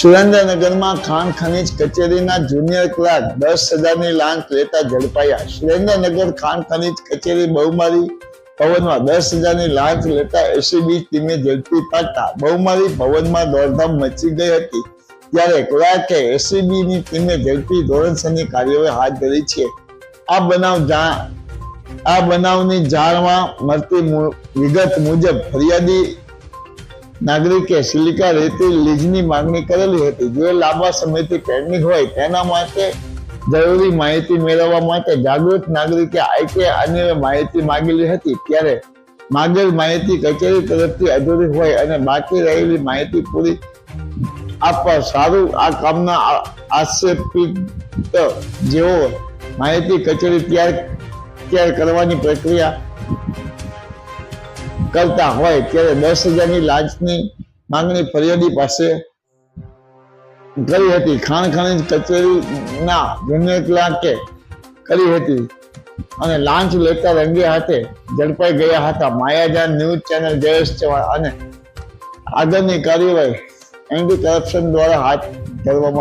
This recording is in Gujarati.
સુરેન્દ્રનગરમાં ખાણ ખનીજ કચેરીના જુનિયર ક્લાર્ક 10,000ની લાંચ લેતા ઝડપાયા. સુરેન્દ્રનગર ખાણ ખનીજ કચેરી બહુમાળી ભવનમાં 10,000ની લાંચ લેતા એસીબી ટીમે ઝડપી પાડતા બહુમાળી ભવનમાં દોડધામ મચી ગઈ હતી. ત્યારે ક્લાર્કે એસીબીની ટીમે ઝડપી ધોરણસરની કાર્યવાહી હાથ ધરી છે. આ બનાવની જાણમાં મળતી વિગત મુજબ ફરિયાદી નાગરિકે સિલિકા રેતી લીઝની માંગણી કરેલી હતી, જે લાંબા સમયથી પેન્ડિંગ હોય તેના માટે જરૂરી માહિતી મેળવવા માટે જાગૃત નાગરિકે આઈકે અન્ય માહિતી માંગેલી હતી. ત્યારે માંગેલ માહિતી કચેરી તરફથી અધૂરી હોય અને બાકી રહેલી માહિતી પૂરી આપવા સારું આ કામના આક્ષેપિત જેઓ માહિતી કચેરી તૈયાર કરવાની પ્રક્રિયા કરતા હોય ત્યારે 10,000ની લાંચની માંગણી ફરિયાદી પાસે કરી હતી. ખાણ ખનીજ કચેરીના જુનિયર ક્લાર્કે કરી હતી અને લાંચ લેતા રંગે હાથે ઝડપાઈ ગયા હતા. માયાજાન ન્યૂઝ ચેનલ જયેશ ચૌહાણ અને આગળની કાર્યવાહી એન્ટી કરપ્શન દ્વારા હાથ ધરવામાં